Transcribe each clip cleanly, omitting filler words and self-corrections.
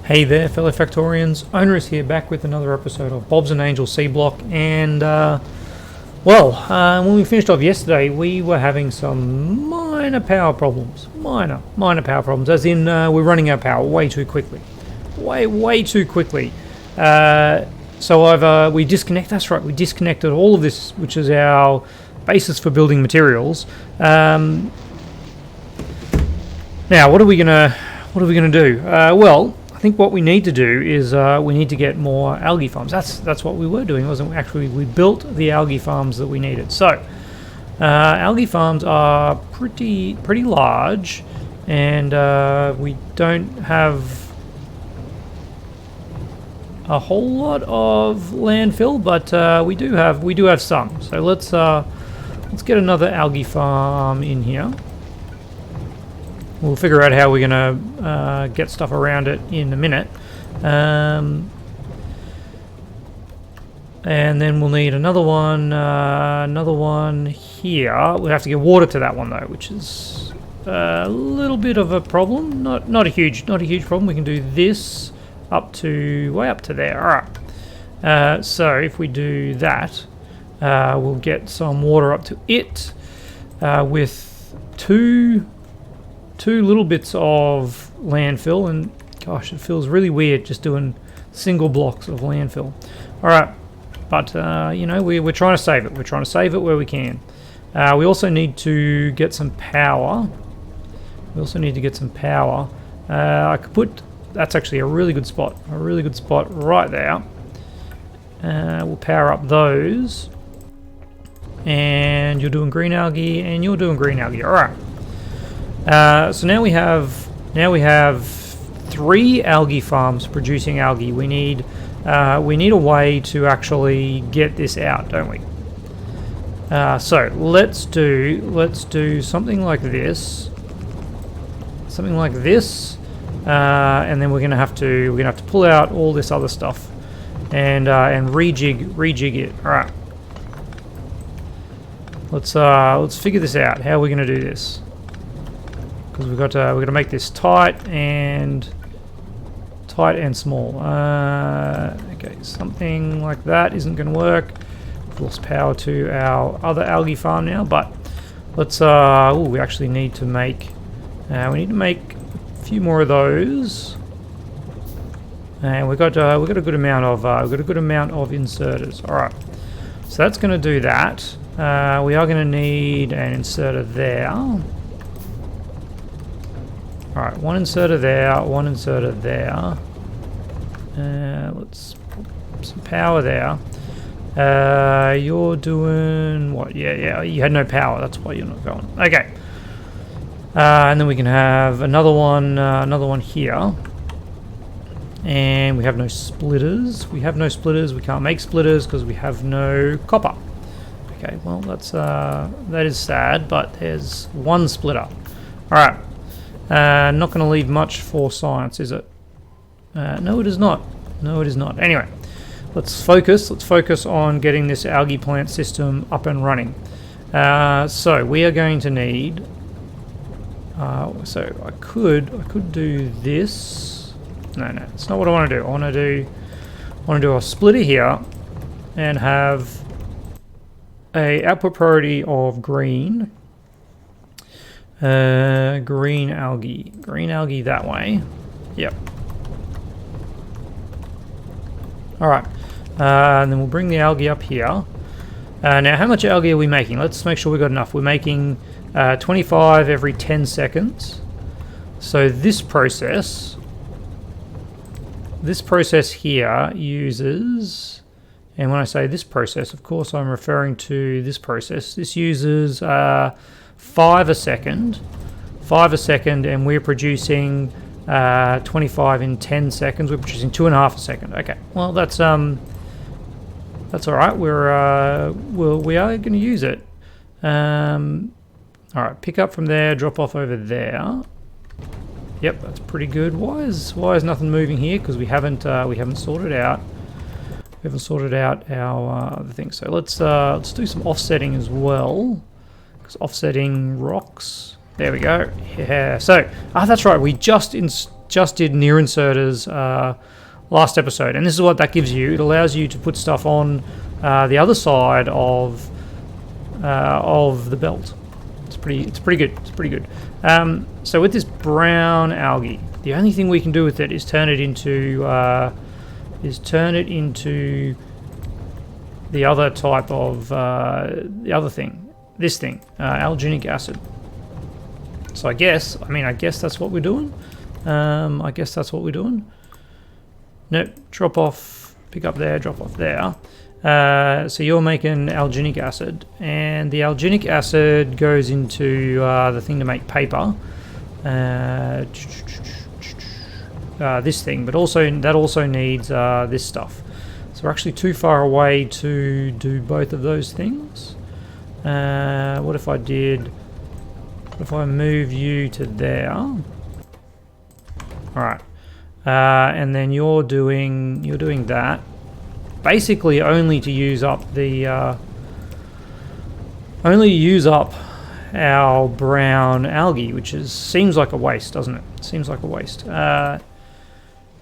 Hey there, fellow Factorians. Owners here, back with another episode of Bob's and Angel Seablock. And, when we finished off yesterday, we were having some minor power problems. Minor power problems, as in we're running out of power way too quickly. Way too quickly. So we disconnected all of this, which is our basis for building materials. Now, what are we gonna do? I think what we need to do is we need to get more algae farms. That's what we were doing, wasn't we? Actually, we built the algae farms that we needed. So, algae farms are pretty large, and we don't have a whole lot of landfill, but we do have some. So let's get another algae farm in here. We'll figure out how we're going to get stuff around it in a minute. And then we'll need another one here. We'll have to get water to that one though, which is a little bit of a problem. Not a huge problem. We can do this way up to there. All right. So if we do that, we'll get some water up to it with two little bits of landfill, and gosh, it feels really weird just doing single blocks of landfill. All right, but we're trying to save it. We're trying to save it where we can. We also need to get some power. I could put. That's actually a really good spot. Right there. We'll power up those. And you're doing green algae, and you're doing green algae. All right. So now we have 3 algae farms producing algae. We need a way to actually get this out, don't we? So let's do something like this, and then we're gonna have to pull out all this other stuff and rejig it. All right. Let's figure this out. How are we gonna do this? Because we've got to make this tight and small. Okay, something like that isn't going to work. We've lost power to our other algae farm now, but let's. We actually need to make. We need to make a few more of those, and we've got a good amount of inserters. All right, so that's going to do that. We are going to need an inserter there. Alright, one inserter there. Let's put some power there. You're doing what? Yeah, you had no power, that's why you're not going. Okay. And then we can have another one here. And we have no splitters. We can't make splitters because we have no copper. Okay, well that is sad, but there's one splitter. Alright. Not going to leave much for science, is it? No, it is not. Anyway, let's focus on getting this algae plant system up and running. So we are going to need. So I could do this. No, it's not what I want to do. I want to do a splitter here, and have a output priority of green. Green algae that way. Yep. Alright, and then we'll bring the algae up here. Now how much algae are we making? Let's make sure we've got enough. We're making 25 every 10 seconds. So this process here uses, and when I say this process, of course I'm referring to this process. This uses 5 a second, and we're producing 25 in 10 seconds. We're producing 2.5 a second. Okay, well that's all right. We are going to use it. All right, pick up from there, drop off over there. Yep, that's pretty good. Why is nothing moving here? Because we haven't sorted out. We haven't sorted out our other thing. So let's do some offsetting as well. Offsetting rocks. There we go. Yeah. So, that's right. We just just did near inserters last episode, and this is what that gives you. It allows you to put stuff on the other side of the belt. It's pretty good. It's pretty good. So with this brown algae, the only thing we can do with it is turn it into the other type of the other thing. This thing, alginic acid. So I guess that's what we're doing. I guess that's what we're doing. Nope, drop off, pick up there, drop off there. So you're making alginic acid, and the alginic acid goes into the thing to make paper. This thing, but that also needs this stuff. So we're actually too far away to do both of those things. What if I move you to there? All right. And then you're doing that, basically only to use up our brown algae, which seems like a waste, doesn't it? Seems like a waste.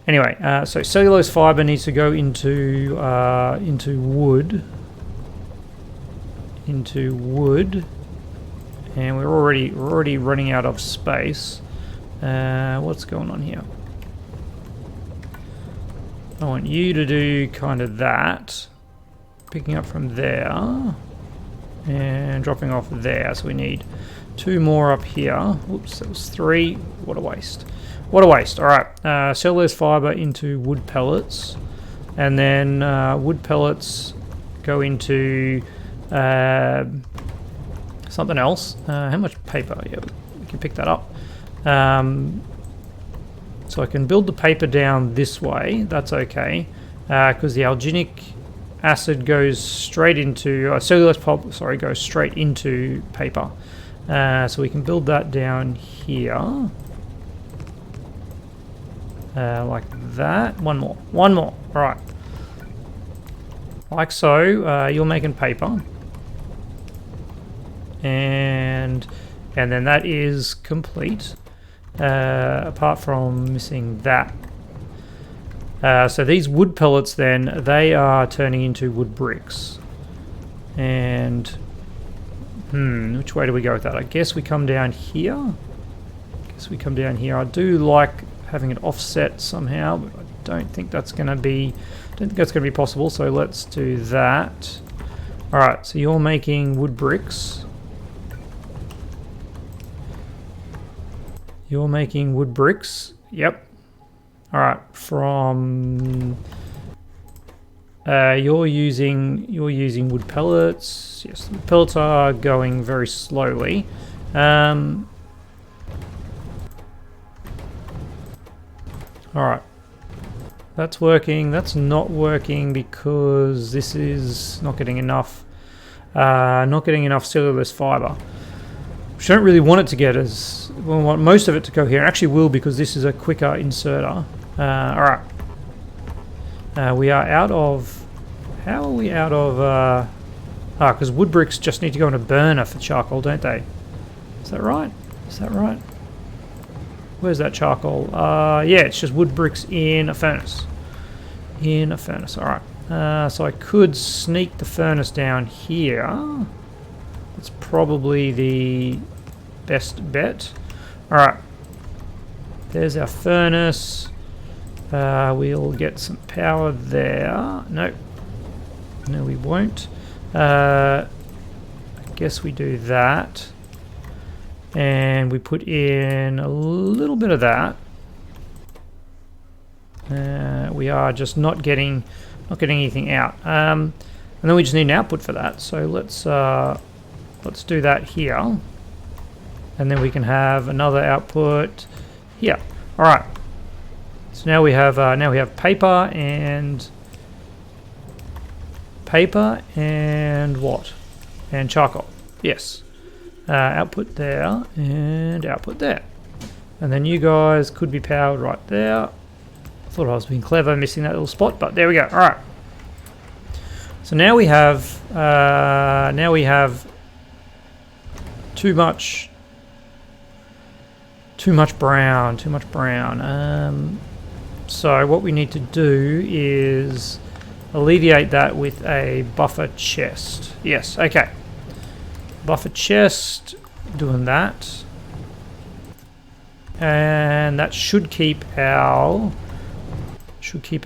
Anyway, so cellulose fiber needs to go into wood, and we're already running out of space. What's going on here? I want you to do kind of that, picking up from there and dropping off there. So we need 2 more up here. Oops, that was 3. What a waste. What a waste. All right, cellulose fiber into wood pellets, and then wood pellets go into something else. How much paper? Yeah, we can pick that up. So I can build the paper down this way. That's okay, because the alginic acid goes straight into cellulose pulp. Sorry, goes straight into paper. So we can build that down here, like that. One more. All right, like so. You're making paper, and then that is complete. Apart from missing that. So these wood pellets then, they are turning into wood bricks. And, which way do we go with that? I guess we come down here. I do like having it offset somehow, but I don't think that's going to be possible, so let's do that. Alright, so you're making wood bricks. You're making wood bricks. Yep. All right. From you're using wood pellets. Yes, the pellets are going very slowly. All right. That's working. That's not working because this is not getting enough. Not getting enough cellulose fiber. Which I don't really want it to get as... We want most of it to go here. Actually will, because this is a quicker inserter. Alright. We are out of... How are we out of... because wood bricks just need to go in a burner for charcoal, don't they? Is that right? Where's that charcoal? Yeah, it's just wood bricks in a furnace. Alright. So I could sneak the furnace down here. That's probably the best bet. Alright. There's our furnace. We'll get some power there. Nope. No, we won't. I guess we do that. And we put in a little bit of that. We are just not getting anything out. And then we just need an output for that. So let's do that here, and then we can have another output here. All right. So now we have paper and what? And charcoal. Yes. Output there and output there, and then you guys could be powered right there. I thought I was being clever, missing that little spot, but there we go. All right. So now we have too much Too much brown, too much brown. So what we need to do is alleviate that with a buffer chest. Yes, okay. Buffer chest, doing that. And that should keep our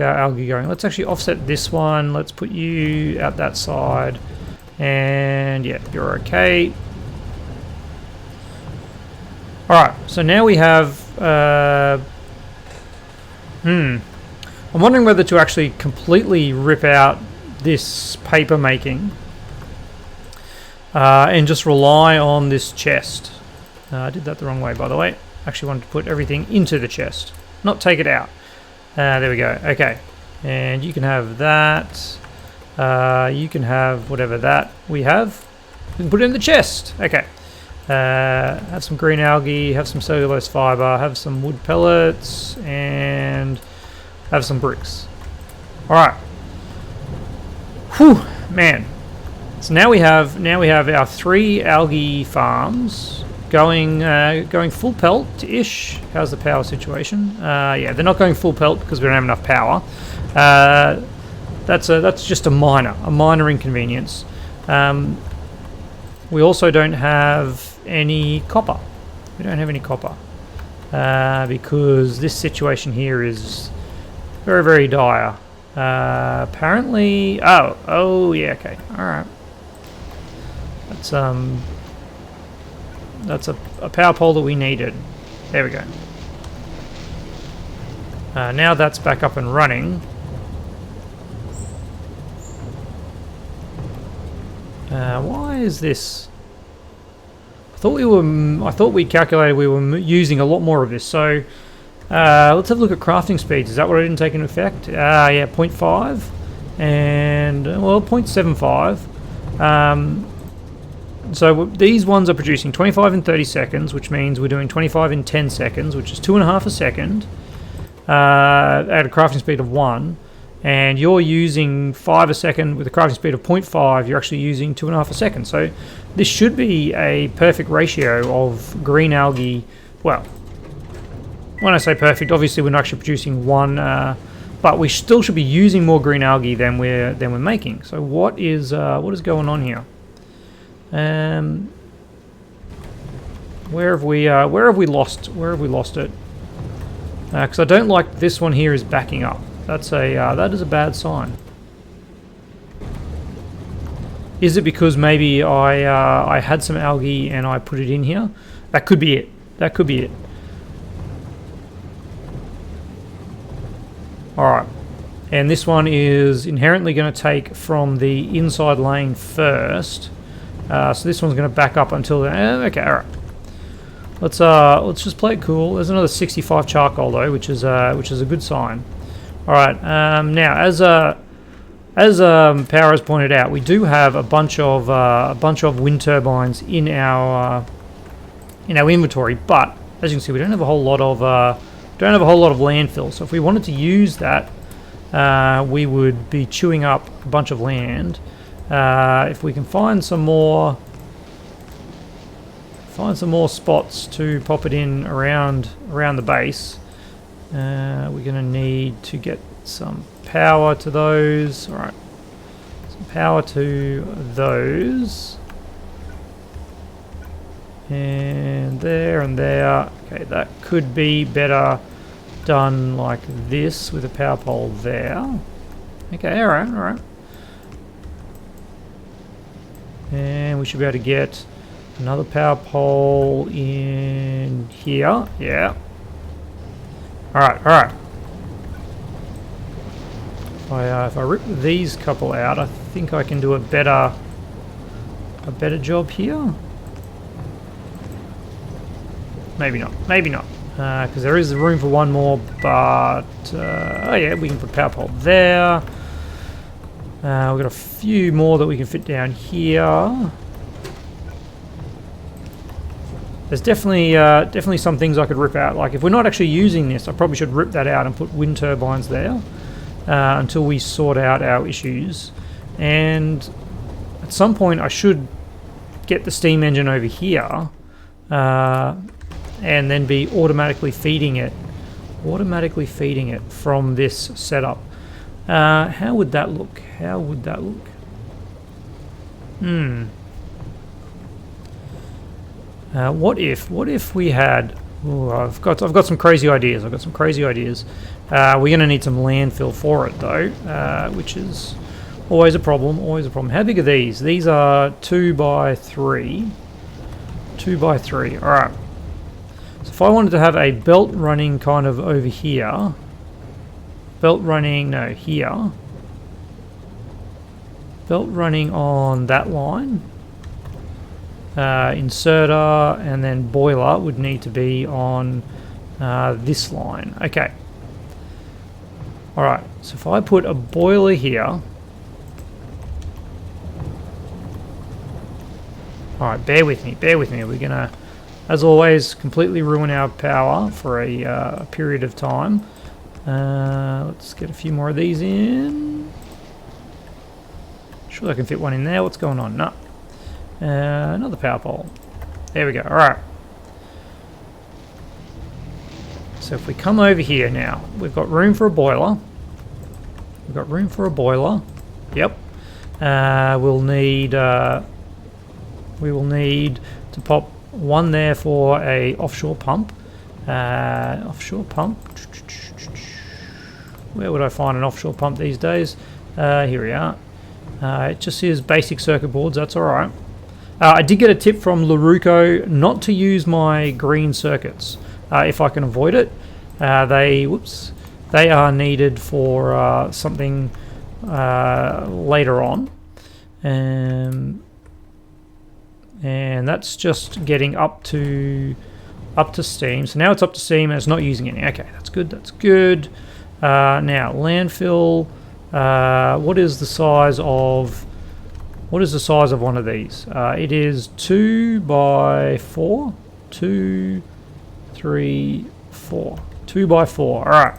algae going. Let's actually offset this one. Let's put you out that side. And yeah, you're okay. Alright, so now we have... I'm wondering whether to actually completely rip out this paper making and just rely on this chest. I did that the wrong way, by the way. Actually wanted to put everything into the chest, not take it out. There we go. Okay, and you can have that. You can have whatever that we have. We can put it in the chest. Okay. Have some green algae, have some cellulose fiber, have some wood pellets, and have some bricks. Alright. Whew, man. So now we have our 3 algae farms going full pelt-ish. How's the power situation? Yeah, they're not going full pelt because we don't have enough power. That's just a minor inconvenience. We also don't have any copper. We don't have any copper because this situation here is very, very dire. Apparently, oh yeah, okay, all right. That's a power pole that we needed. There we go. Now that's back up and running. Why is this? I thought we calculated we were using a lot more of this. So let's have a look at crafting speeds. Is that what I didn't take into effect? Yeah, 0.5 and well 0.75. So these ones are producing 25 in 30 seconds, which means we're doing 25 in 10 seconds, which is 2.5 a second at a crafting speed of 1. And you're using 5 a second with a crafting speed of 0.5, you're actually using 2.5 a second. So this should be a perfect ratio of green algae. Well, when I say perfect, obviously we're not actually producing one, but we still should be using more green algae than we're making. So what is going on here? Where have we lost it? Because I don't like this one here is backing up. That is a bad sign. Is it because maybe I had some algae and I put it in here? That could be it. That could be it. Alright. And this one is inherently going to take from the inside lane first. So this one's going to back up until... okay, alright. Let's just play it cool. There's another 65 charcoal though, which is a good sign. All right. Now, as Power has pointed out, we do have a bunch of wind turbines in our inventory, but as you can see, we don't have a whole lot of landfill. So if we wanted to use that, we would be chewing up a bunch of land. If we can find some more spots to pop it in around the base. We're going to need to get some power to those. Alright. Some power to those. And there and there. Okay, that could be better done like this with a power pole there. Okay, alright. And we should be able to get another power pole in here. Yeah. Alright. If I rip these couple out, I think I can do a better job here. Maybe not. Because there is room for one more, but oh yeah, we can put power pole there. We've got a few more that we can fit down here. There's definitely some things I could rip out. Like if we're not actually using this, I probably should rip that out and put wind turbines there until we sort out our issues. And at some point I should get the steam engine over here and then be automatically feeding it from this setup. How would that look? What if we had... Ooh, I've got some crazy ideas. We're going to need some landfill for it though, which is always a problem. How big are these? These are 2 by 3. 2 by 3. All right. So if I wanted to have a belt running kind of over here, belt running on that line. Inserter and then boiler would need to be on this line. Okay. Alright, so if I put a boiler here... Alright, bear with me. We're going to, as always, completely ruin our power for a period of time. Let's get a few more of these in. Sure I can fit one in there. What's going on? No. Another power pole. There we go. Alright. So if we come over here now, we've got room for a boiler. Yep. We will need to pop one there for a offshore pump. Offshore pump. Where would I find an offshore pump these days? Here we are. It just is basic circuit boards. That's alright. I did get a tip from Laruco not to use my green circuits if I can avoid it. They are needed for something later on, and that's just getting up to steam. So now it's up to steam and it's not using any. Okay, that's good. Now landfill. What is the size of one of these? It is 2 by 4. 2, 3, 4. 2 by 4. All right.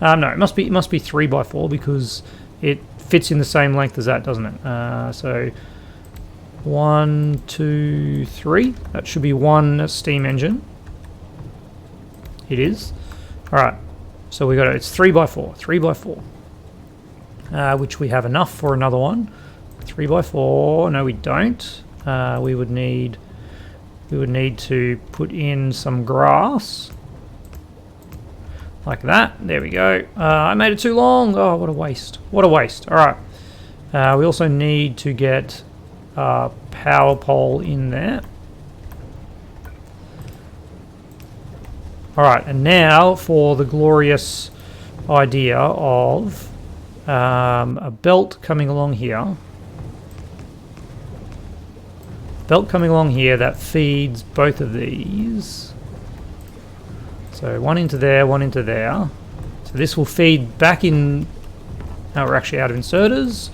No, it must be 3 by 4 because it fits in the same length as that, doesn't it? So 1, 2, 3. That should be one steam engine. It is. All right. So we got it. It's 3 by 4. 3 by 4. Which we have enough for another one. 3 by 4. No, we don't. We would need to put in some grass, like that. There we go. I made it too long. Oh, what a waste! All right. We also need to get a power pole in there. All right, and now for the glorious idea of a belt coming along here. That feeds both of these. So one into there. So this will feed back in... Now we're actually out of inserters.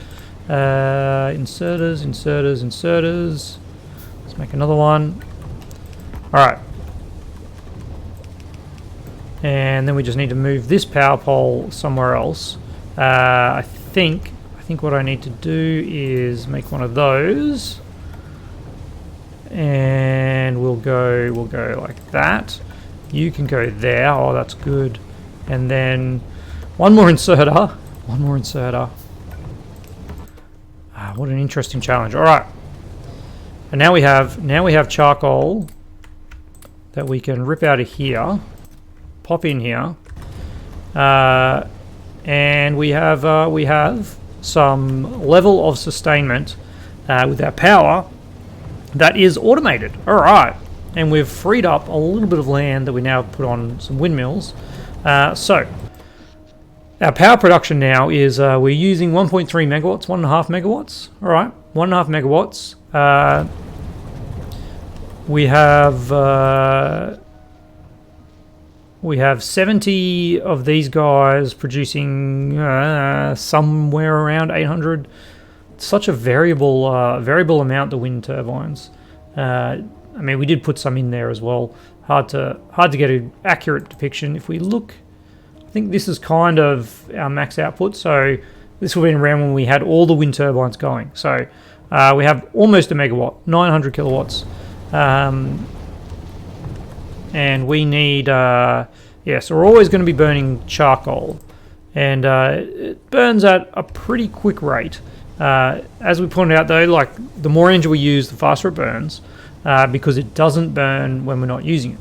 Inserters. Let's make another one. Alright. And then we just need to move this power pole somewhere else. I think what I need to do is make one of those. And we'll go like that. You can go there. Oh, that's good. And then one more inserter. What an interesting challenge. All right. And now we have charcoal that we can rip out of here, pop in here, and we have some level of sustainment with our power that is automated. All right. And we've freed up a little bit of land that we now put on some windmills. So our power production now is we're using 1.3 megawatts, 1.5 megawatts. All right, 1.5 megawatts. We have 70 of these guys producing somewhere around 800. It's such a variable amount, the wind turbines. I mean, we did put some in there as well. Hard to get an accurate depiction. If we look, I think this is kind of our max output. So this will be around when we had all the wind turbines going. So we have almost a megawatt, 900 kilowatts. and we need yeah, so we're always going to be burning charcoal, and it burns at a pretty quick rate. As we pointed out though, like the more energy we use, the faster it burns, because it doesn't burn when we're not using it.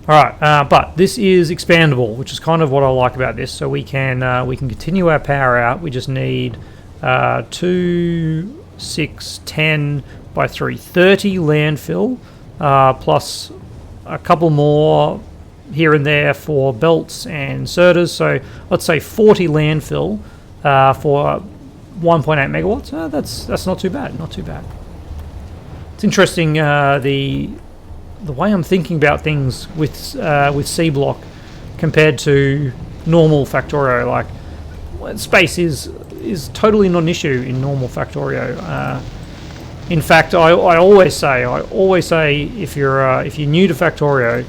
Alright, but this is expandable, which is kind of what I like about this. So we can continue our power out. We just need 2, 6, 10 by 3, 30 landfill, plus a couple more here and there for belts and inserters. So let's say 40 landfill for 1.8 megawatts. That's not too bad. Not too bad. It's interesting the way I'm thinking about things with Seablock compared to normal Factorio. Like space is totally not an issue in normal Factorio. In fact, I always say if you're new to Factorio,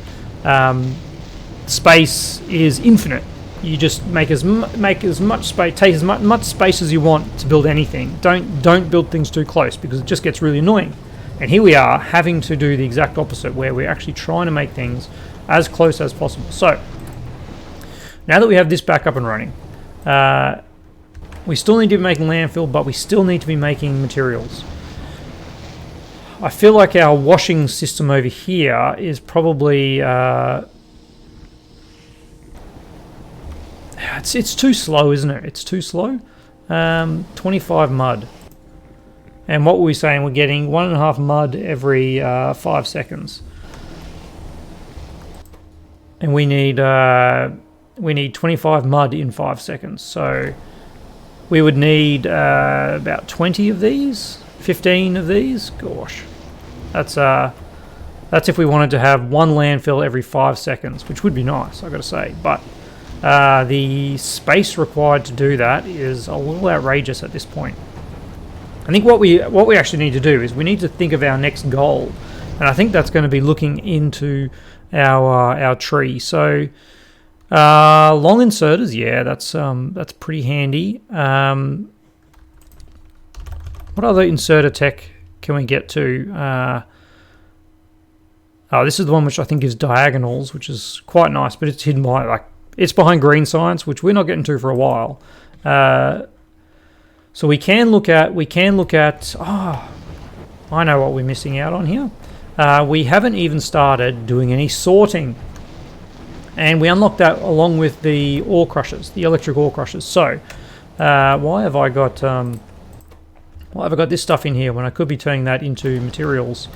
space is infinite. You just make as much space, take as much space as you want to build anything. Don't build things too close because it just gets really annoying. And here we are having to do the exact opposite, where we're actually trying to make things as close as possible. So now that we have this back up and running, we still need to be making landfill, but we still need to be making materials. I feel like our washing system over here is probably it's too slow, isn't it? It's too slow. 25 mud. And what were we saying? We're getting 1.5 mud every 5 seconds. And we need 25 mud in 5 seconds. So we would need about 20 of these, 15 of these. Gosh, that's if we wanted to have one landfill every 5 seconds, which would be nice, I got to say. But the space required to do that is a little outrageous at this point. I think what we actually need to do is we need to think of our next goal, and I think that's going to be looking into our tree. So long inserters, yeah, that's pretty handy. What other inserter tech can we get to? Oh, this is the one which I think is diagonals, which is quite nice, but it's hidden by it's behind green science, which we're not getting to for a while. So we can look at, oh, I know what we're missing out on here. We haven't even started doing any sorting. And we unlocked that along with the ore crushers, the electric ore crushers. So, why have I got this stuff in here when I could be turning that into materials?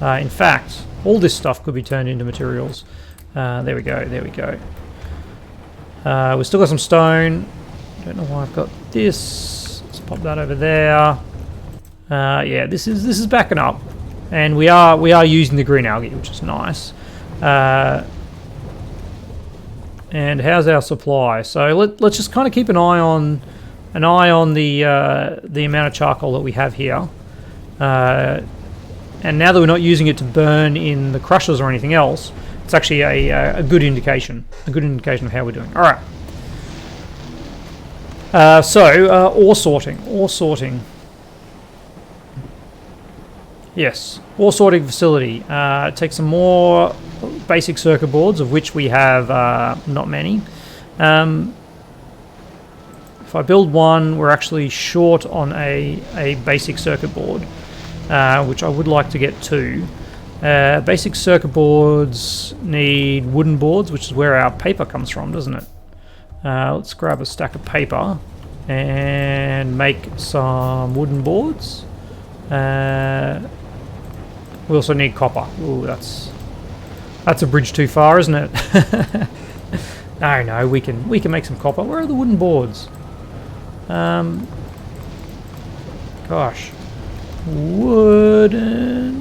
In fact, all this stuff could be turned into materials. There we go, there we go. We've still got some stone. Don't know why I've got this. Pop that over there. Yeah, this is backing up, and we are using the green algae, which is nice. And how's our supply? So let's just kind of keep an eye on the amount of charcoal that we have here. And now that we're not using it to burn in the crushers or anything else, it's actually a good indication of how we're doing. All right. Ore sorting. Yes, ore sorting facility. Take some more basic circuit boards, of which we have not many. If I build one, we're actually short on a basic circuit board, which I would like to get two. Basic circuit boards need wooden boards, which is where our paper comes from, doesn't it? Let's grab a stack of paper and make some wooden boards. We also need copper. Ooh, that's a bridge too far, isn't it? No, we can make some copper. Where are the wooden boards? Gosh, wooden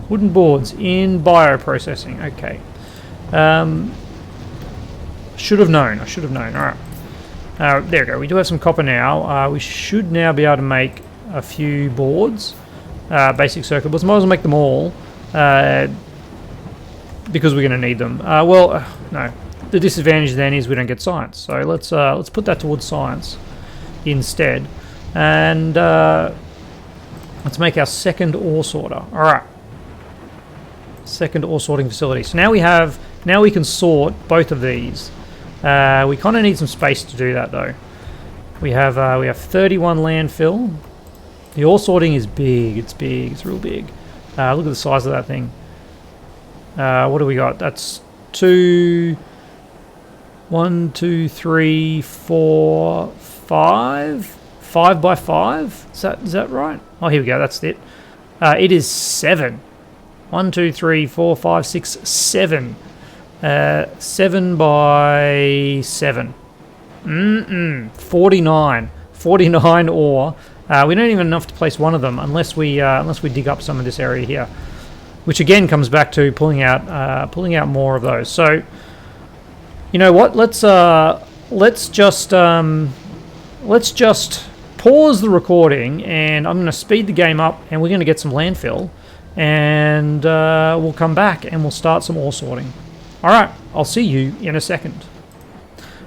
boards in bioprocessing. Okay. Should have known. I should have known. All right. There we go. We do have some copper now. We should now be able to make a few boards, basic circuit boards. Might as well make them all, because we're going to need them. No. The disadvantage then is we don't get science. So let's put that towards science instead, and let's make our second ore sorter. All right. Second ore sorting facility. So now we can sort both of these. We kind of need some space to do that though. We have 31 landfill. The ore sorting is big. It's big. It's real big. Look at the size of that thing. What do we got? That's 1, 2, 3, 4, 5. 5 by 5. Is that right? Oh, here we go. That's it. It is 7. 1, 2, 3, 4, 5, 6, 7. 7 by 7. 49. 49 ore. We don't even have enough to place one of them unless we dig up some of this area here, which again comes back to pulling out more of those. So, you know what? Let's just pause the recording, and I'm going to speed the game up, and we're going to get some landfill, and we'll come back and we'll start some ore sorting. All right, I'll see you in a second.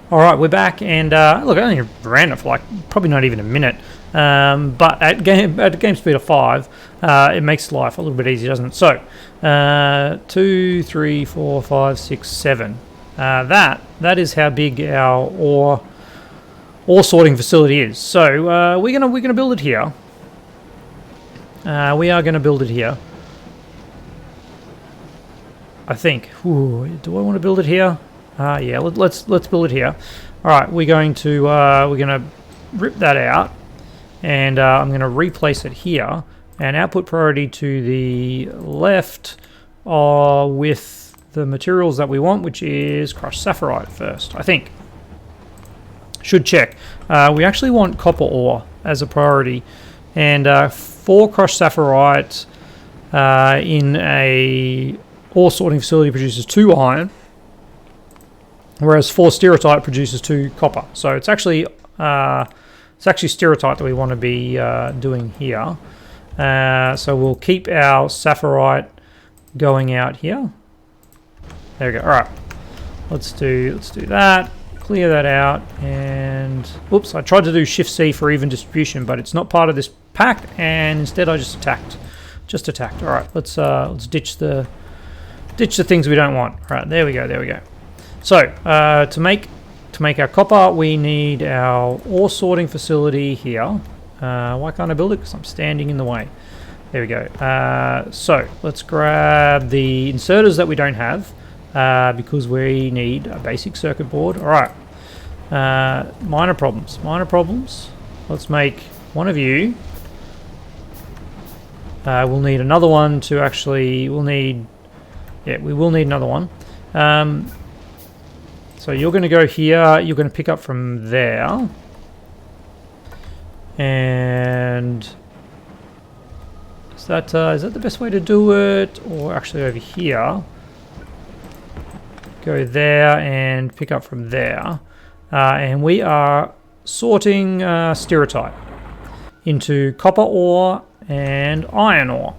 All right, we're back, and look, I only ran it for like probably not even a minute, but at game speed of 5, it makes life a little bit easier, doesn't it? So, 2, 3, 4, 5, 6, 7. That is how big our ore sorting facility is. So we're gonna build it here. We are gonna build it here. I think. Ooh, do I want to build it here? Yeah, let's build it here. All right, we're gonna rip that out, and I'm gonna replace it here. And output priority to the left with the materials that we want, which is crushed saphirite first, I think. Should check. We actually want copper ore as a priority, and 4 crushed saphirite in a ore sorting facility produces 2 iron, whereas 4 stereotype produces 2 copper. So it's actually stereotype that we want to be doing here. So we'll keep our saphirite going out here. There we go. All right, let's do that. Clear that out, and oops, I tried to do Shift C for even distribution, but it's not part of this pack, and instead I just attacked. All right, let's ditch the things we don't want. All right, there we go. So to make our copper, we need our ore sorting facility here. Why can't I build it? Because I'm standing in the way. There we go. So let's grab the inserters that we don't have, because we need a basic circuit board. All right. Minor problems. Let's make one of you. We'll need another one to actually. We will need another one. So you're going to go here. You're going to pick up from there, and is that the best way to do it, or actually over here? Go there and pick up from there. And we are sorting stereotype into copper ore and iron ore.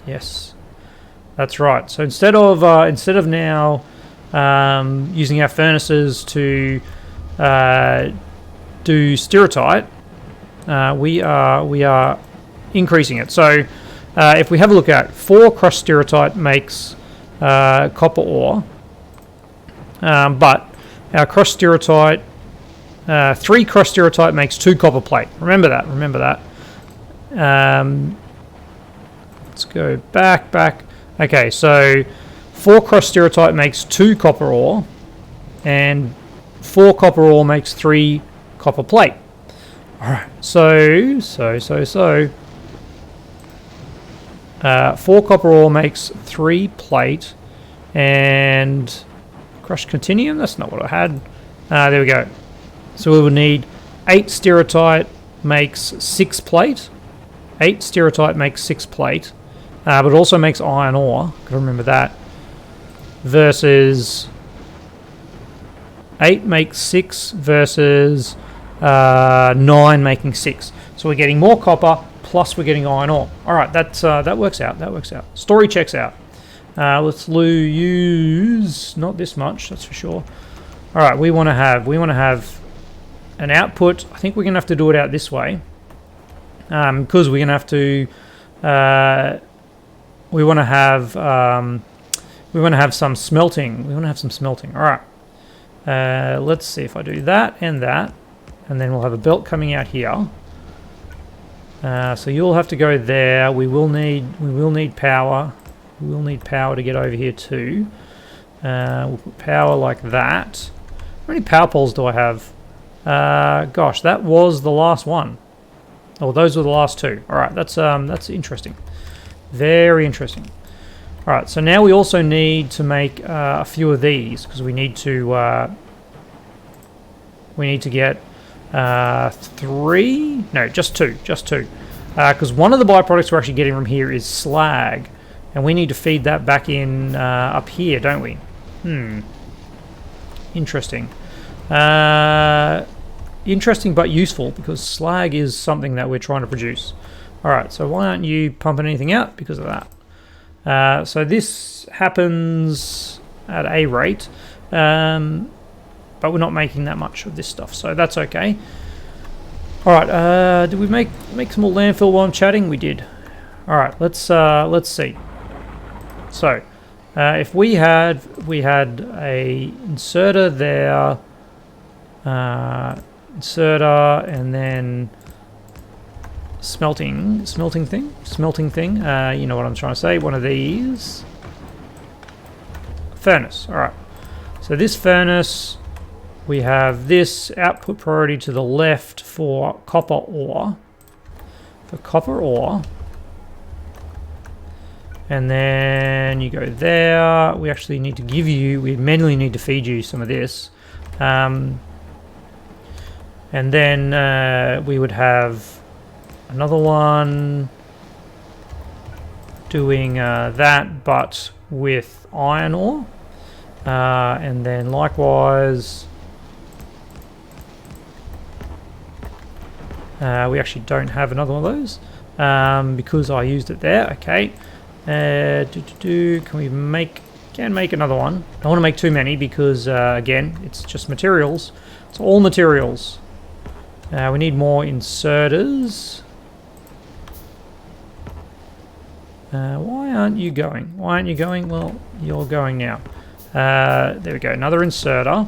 Yes, that's right. So instead of now using our furnaces to do stereotype, we are increasing it. So if we have a look at 4 crushed stereotype makes copper ore. But our crushed stereotype, 3 crushed stereotype makes 2 copper plate. Remember that. Let's go back. Okay, so 4 crushed stereotype makes 2 copper ore, and 4 copper ore makes 3 copper plate. All right, so 4 copper ore makes 3 plate, and crushed continuum, that's not what I had. There we go. So we would need 8 stereotype makes 6 plate. 8 stereotype makes 6 plate, but it also makes iron ore. Gotta remember that. Versus 8 makes 6 versus 9 making 6. So we're getting more copper plus we're getting iron ore. All right, that works out. Story checks out. Let's use not this much, that's for sure. All right, we want to have an output. I think we're gonna have to do it out this way, because we're gonna have to we want to have some smelting. We want to have some smelting. All right. Let's see if I do that, and then we'll have a belt coming out here. So you'll have to go there. We will need power. We will need power to get over here too. We'll put power like that. How many power poles do I have? Gosh, that was the last one. Oh, those were the last two. All right, that's interesting. Very interesting. All right, so now we also need to make a few of these because we need to get 3. No, just two. Because one of the byproducts we're actually getting from here is slag, and we need to feed that back in up here, don't we? Interesting. Interesting but useful because slag is something that we're trying to produce. Alright, so why aren't you pumping anything out because of that? So this happens at a rate, but we're not making that much of this stuff, so that's okay. Alright, did we make some more landfill while I'm chatting? We did. Alright, let's see. So, if we had a inserter there, inserter, and then smelting thing. You know what I'm trying to say. One of these. Furnace. All right. So this furnace, we have this output priority to the left for copper ore. And then you go there. We actually need to give you. We manually need to feed you some of this. And then we would have another one doing that, but with iron ore. And then likewise, we actually don't have another one of those because I used it there. Okay. Can we make? Can make another one. I don't want to make too many because again, it's just materials. It's all materials. We need more inserters. Why aren't you going? Well, you're going now. There we go. Another inserter.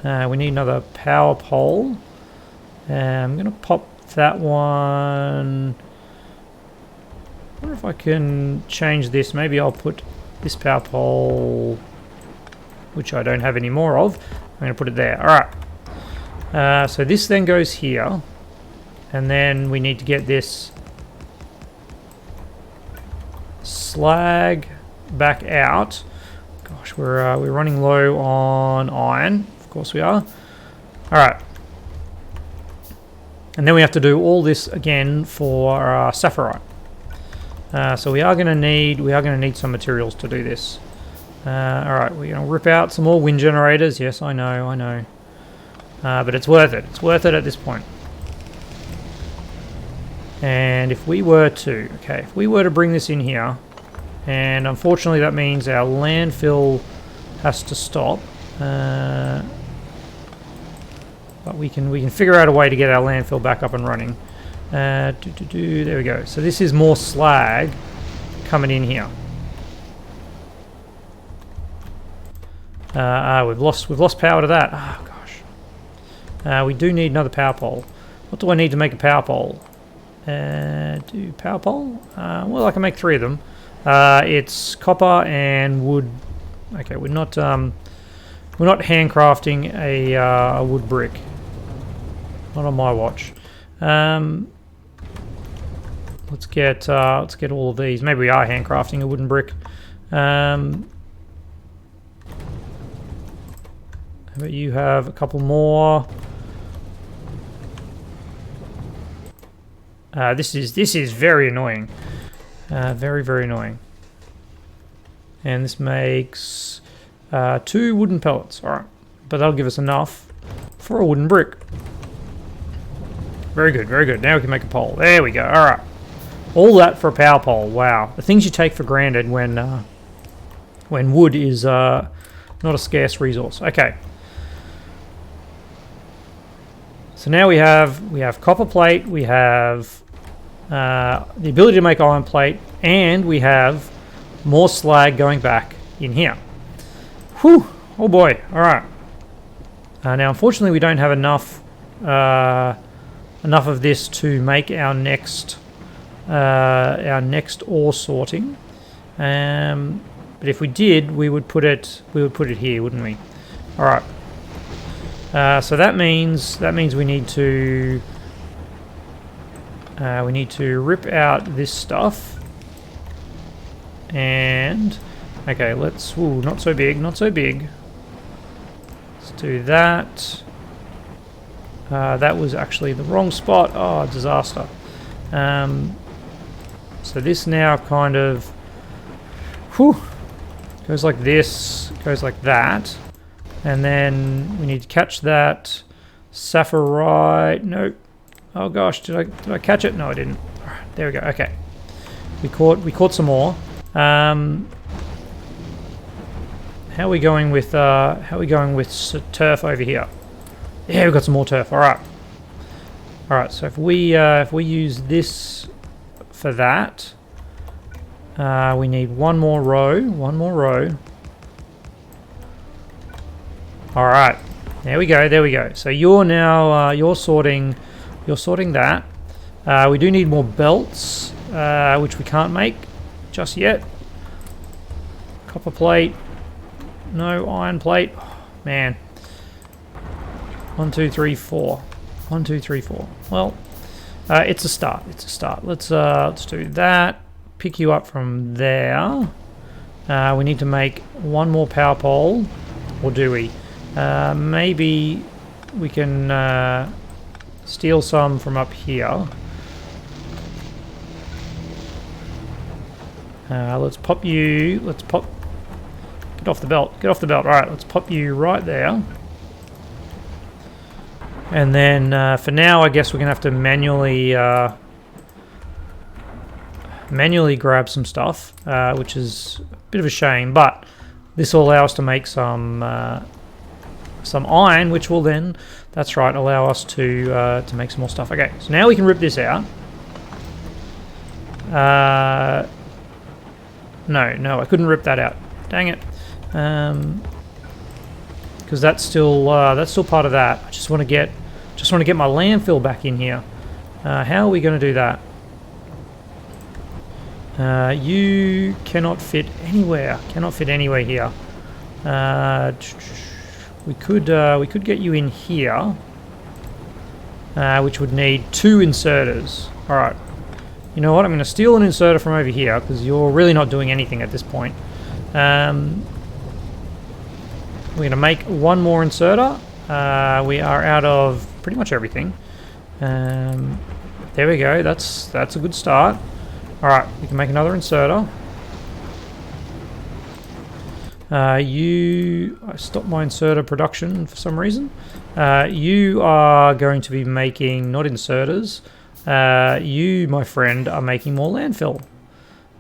We need another power pole. I'm going to pop that one. I wonder if I can change this. Maybe I'll put this power pole, which I don't have any more of. I'm going to put it there. All right. So this then goes here, and then we need to get this slag back out. Gosh, we're running low on iron. Of course we are. All right, and then we have to do all this again for sapphirite. So we are going to need some materials to do this. All right, we're going to rip out some more wind generators. Yes, I know. But it's worth it. It's worth it at this point. And if we were to bring this in here, and unfortunately that means our landfill has to stop. But we can figure out a way to get our landfill back up and running. There we go. So this is more slag coming in here. We've lost power to that. Oh, we do need another power pole. What do I need to make a power pole? Do power pole? Well, I can make 3 of them. It's copper and wood. Okay, we're not handcrafting a wood brick. Not on my watch. Let's get all of these. Maybe we are handcrafting a wooden brick. How about you have a couple more? This is very annoying. Very annoying. And this makes 2 wooden pellets. All right, but that'll give us enough for a wooden brick. Very good. Now we can make a pole. There we go. All right, all that for a power pole. Wow, the things you take for granted when wood is not a scarce resource. Okay. So now we have copper plate, we have the ability to make iron plate, and we have more slag going back in here. Whew! Oh boy! All right. Now, unfortunately, we don't have enough of this to make our next ore sorting. But if we did, we would put it here, wouldn't we? All right. So that means we need to rip out this stuff. And okay, let's. Ooh, not so big, not so big. Let's do that. That was actually the wrong spot. Oh, disaster. So this now kind of goes like this, goes like that, and then we need to catch that sapphirite. Nope. Oh gosh, did I catch it? No, I didn't. Alright, there we go. Okay, we caught some more. How are we going with turf over here? Yeah, we've got some more turf. All right. So if we use this for that, we need one more row. All right. There we go. So you're now you're sorting that. We do need more belts, which we can't make just yet. Copper plate. No iron plate. Oh, man. 1, 2, 3, 4. 1, 2, 3, 4. Well, it's a start. Let's do that. Pick you up from there. We need to make one more power pole, or do we? Maybe we can steal some from up here. Let's pop you. Get off the belt. All right, let's pop you right there. And then for now, I guess we're gonna have to manually grab some stuff, which is a bit of a shame. But this will allow us to make some iron, which will then, that's right, allow us to make some more stuff. Okay, so now we can rip this out. No, I couldn't rip that out. Dang it. Because that's still part of that. I just want to get my landfill back in here. How are we going to do that? You cannot fit anywhere. Here. We could get you in here, which would need 2 inserters. All right. You know what? I'm going to steal an inserter from over here because you're really not doing anything at this point. We're going to make one more inserter. We are out of pretty much everything. There we go. That's a good start. All right, we can make another inserter. I stopped my inserter production for some reason. You are going to be making not inserters. You, my friend, are making more landfill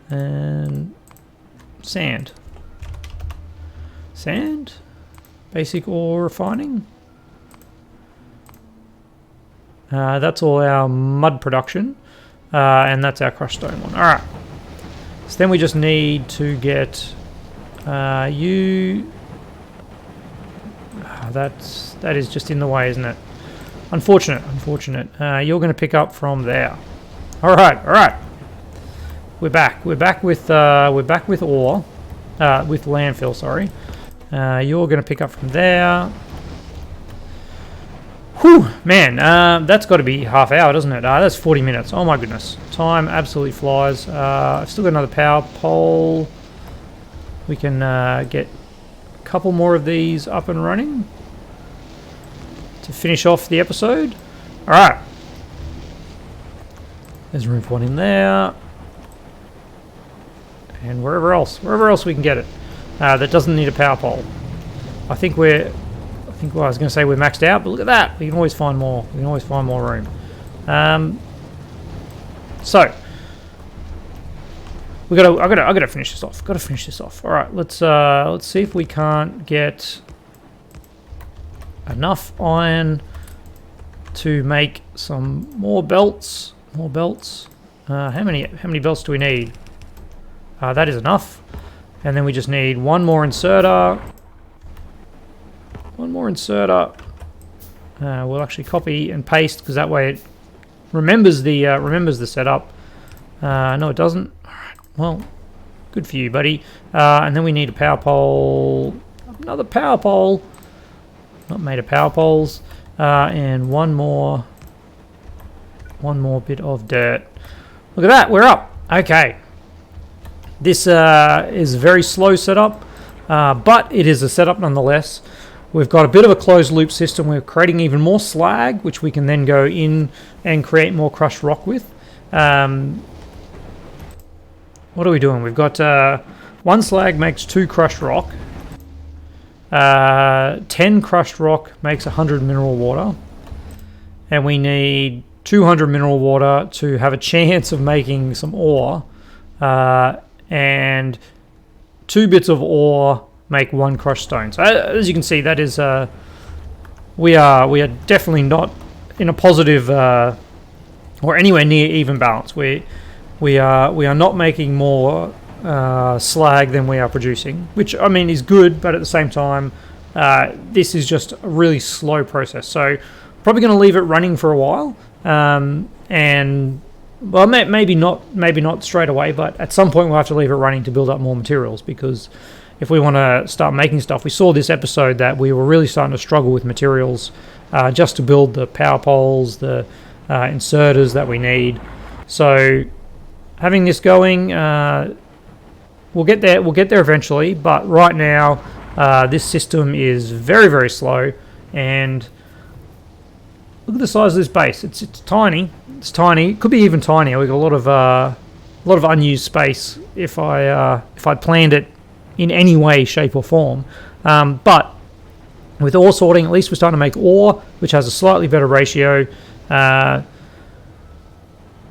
and sand. Basic ore refining. That's all our mud production, and that's our crushed stone one. All right. So then we just need to get you. That is just in the way, isn't it? Unfortunate. You're going to pick up from there. All right. We're back with ore, with landfill. Sorry. You're going to pick up from there. Whew, man, that's got to be half hour, doesn't it? That's 40 minutes. Oh my goodness, time absolutely flies. I've still got another power pole. We can get a couple more of these up and running to finish off the episode. All right. There's room for one in there, and wherever else we can get it. That doesn't need a power pole. I think I was going to say we're maxed out, but look at that. We can always find more. Room. So I gotta finish this off. All right, let's see if we can't get enough iron to make some more belts. How many belts do we need? That is enough. And then we just need one more inserter. One more inserter. We'll actually copy and paste because that way it remembers the setup. No, it doesn't. Alright, well, good for you, buddy. And then we need a power pole. Another power pole. Not made of power poles. And one more bit of dirt. Look at that, we're up. Okay. This is a very slow setup, but it is a setup nonetheless. We've got a bit of a closed loop system. We're creating even more slag, which we can then go in and create more crushed rock with. What are we doing? We've got 1 slag makes 2 crushed rock. 10 crushed rock makes 100 mineral water. And we need 200 mineral water to have a chance of making some ore. And 2 bits of ore make 1 crushed stone. So as you can see, that is we are definitely not in a positive or anywhere near even balance. We are not making more slag than we are producing, which I mean is good, but at the same time, this is just a really slow process. So probably going to leave it running for a while, and well, maybe not straight away, but at some point we'll have to leave it running to build up more materials, because if we want to start making stuff, we saw this episode that we were really starting to struggle with materials just to build the power poles, the inserters that we need. So having this going, we'll get there eventually, but right now this system is very, very slow. And look at the size of this base. It's tiny. It's tiny. It could be even tinier. We've got a lot of unused space if I planned it in any way, shape or form. But with ore sorting, at least we're starting to make ore, which has a slightly better ratio.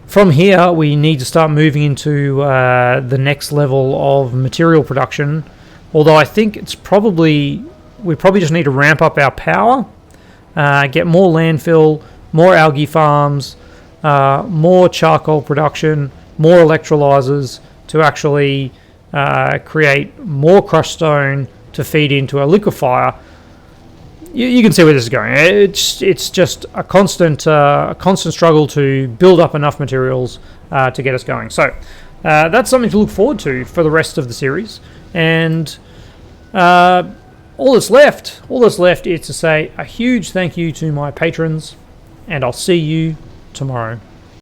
From here, we need to start moving into the next level of material production. Although I think we probably just need to ramp up our power, get more landfill, more algae farms, more charcoal production, more electrolyzers to actually create more crushed stone to feed into a liquefier. You can see where this is going. It's just a constant struggle to build up enough materials to get us going. So that's something to look forward to for the rest of the series. And all that's left is to say a huge thank you to my patrons, and I'll see you tomorrow.